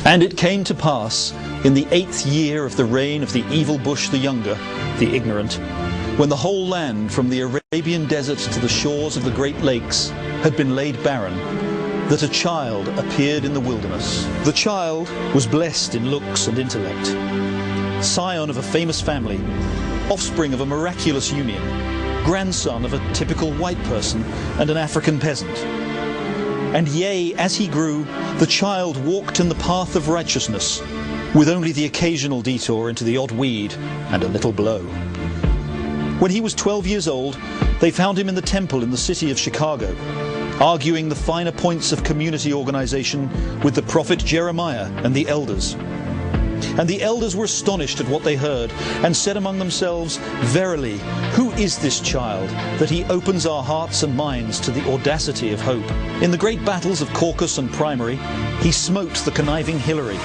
And it came to pass, in the 8th year of the reign of the evil Bush the Younger, the ignorant, when the whole land from the Arabian desert to the shores of the Great Lakes had been laid barren, that a child appeared in the wilderness. The child was blessed in looks and intellect, scion of a famous family, offspring of a miraculous union, grandson of a typical white person and an African peasant. And yea, as he grew, the child walked in the path of righteousness, with only the occasional detour into the odd weed and a little blow. When he was 12 years old, they found him in the temple in the city of Chicago, arguing the finer points of community organization with the prophet Jeremiah and the elders. And the elders were astonished at what they heard, and said among themselves, "Verily, who is this child, that he opens our hearts and minds to the audacity of hope?" In the great battles of Caucus and Primary, he smote the conniving Hillary,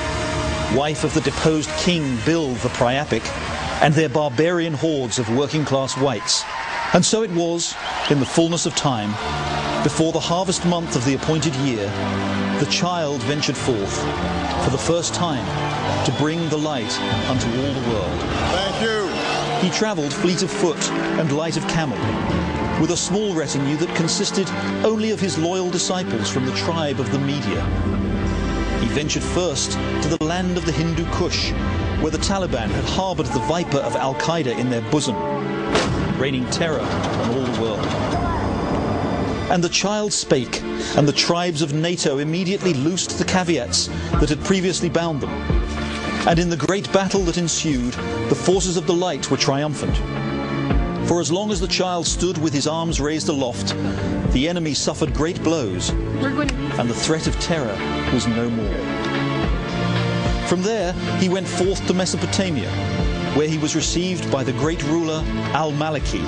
wife of the deposed King Bill the Priapic, and their barbarian hordes of working-class whites. And so it was, in the fullness of time, before the harvest month of the appointed year, the child ventured forth, for the first time, to bring the light unto all the world. Thank you. He travelled fleet of foot and light of camel, with a small retinue that consisted only of his loyal disciples from the tribe of the Media. He ventured first to the land of the Hindu Kush, where the Taliban had harboured the viper of Al-Qaeda in their bosom, raining terror on all the world. And the child spake, and the tribes of NATO immediately loosed the caveats that had previously bound them. And in the great battle that ensued, the forces of the light were triumphant. For as long as the child stood with his arms raised aloft, the enemy suffered great blows, and the threat of terror was no more. From there he went forth to Mesopotamia, where he was received by the great ruler Al-Maliki.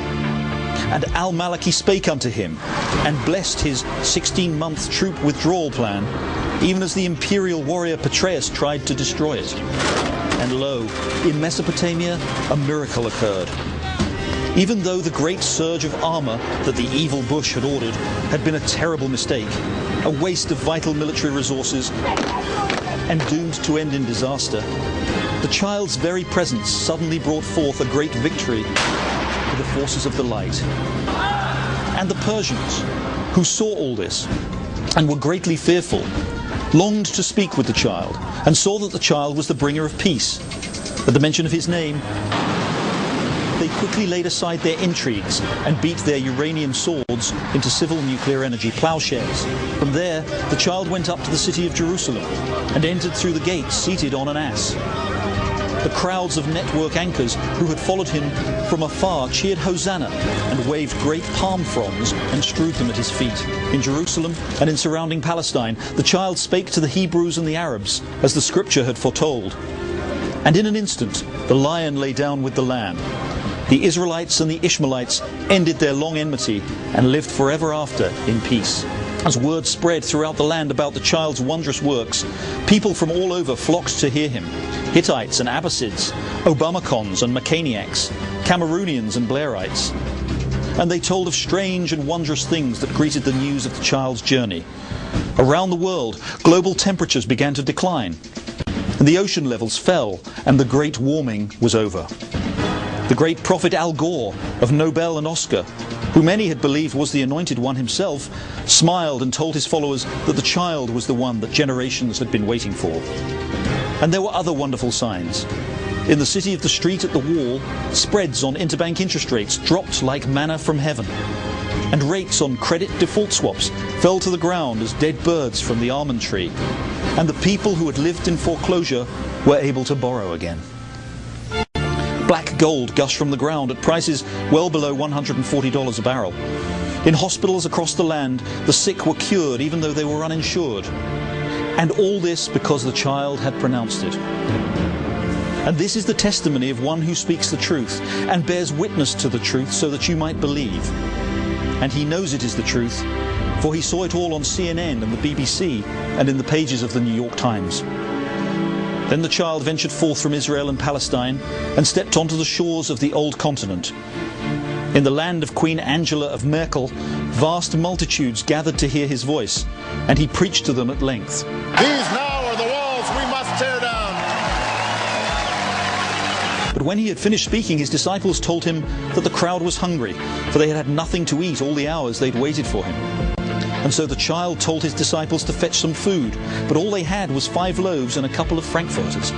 And Al-Maliki spake unto him, and blessed his 16-month troop withdrawal plan, even as the imperial warrior Petreius tried to destroy it. And lo, in Mesopotamia a miracle occurred. Even though the great surge of armour that the evil Bush had ordered had been a terrible mistake, a waste of vital military resources, and doomed to end in disaster, the child's very presence suddenly brought forth a great victory for the forces of the light. And the Persians, who saw all this and were greatly fearful, longed to speak with the child, and saw that the child was the bringer of peace. At the mention of his name, they quickly laid aside their intrigues and beat their uranium swords into civil nuclear energy plowshares. From there, the child went up to the city of Jerusalem and entered through the gates seated on an ass. The crowds of network anchors who had followed him from afar cheered Hosanna and waved great palm fronds and strewed them at his feet. In Jerusalem and in surrounding Palestine, the child spake to the Hebrews and the Arabs, as the scripture had foretold. And in an instant the lion lay down with the lamb. The Israelites and the Ishmaelites ended their long enmity and lived forever after in peace. As word spread throughout the land about the child's wondrous works, people from all over flocked to hear him. Hittites and Abbasids, Obamacons and Mechaniacs, Cameroonians and Blairites. And they told of strange and wondrous things that greeted the news of the child's journey. Around the world, global temperatures began to decline, and the ocean levels fell, and the great warming was over. The great prophet Al Gore of Nobel and Oscar, who many had believed was the anointed one himself, smiled and told his followers that the child was the one that generations had been waiting for. And there were other wonderful signs. In the city of the street at the wall, spreads on interbank interest rates dropped like manna from heaven, and rates on credit default swaps fell to the ground as dead birds from the almond tree, and the people who had lived in foreclosure were able to borrow again. Black gold gushed from the ground at prices well below $140 a barrel. In hospitals across the land, the sick were cured even though they were uninsured. And all this because the child had pronounced it. And this is the testimony of one who speaks the truth and bears witness to the truth so that you might believe. And he knows it is the truth, for he saw it all on CNN and the BBC and in the pages of the New York Times. Then the child ventured forth from Israel and Palestine and stepped onto the shores of the old continent. In the land of Queen Angela of Merkel, vast multitudes gathered to hear his voice, and he preached to them at length. These now are the walls we must But when he had finished speaking, his disciples told him that the crowd was hungry, for they had had nothing to eat all the hours they'd waited for him. And so the child told his disciples to fetch some food, but all they had was 5 loaves and a couple of frankfurters.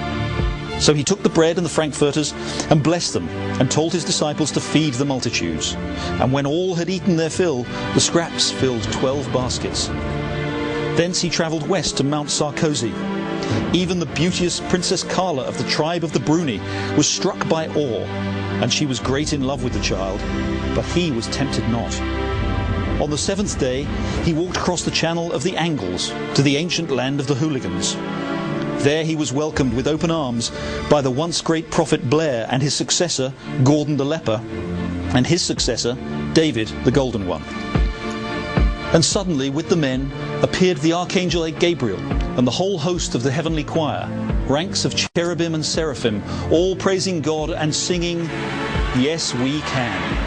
So he took the bread and the frankfurters and blessed them, and told his disciples to feed the multitudes. And when all had eaten their fill, the scraps filled 12 baskets. Thence he travelled west to Mount Sarkozy. Even the beauteous Princess Carla of the tribe of the Bruni was struck by awe, and she was great in love with the child, but he was tempted not. On the 7th day, he walked across the channel of the Angles to the ancient land of the Hooligans. There he was welcomed with open arms by the once great prophet Blair and his successor, Gordon the Leper, and his successor, David the Golden One. And suddenly, with the men, appeared the archangel Gabriel and the whole host of the heavenly choir, ranks of cherubim and seraphim, all praising God and singing, "Yes, we can."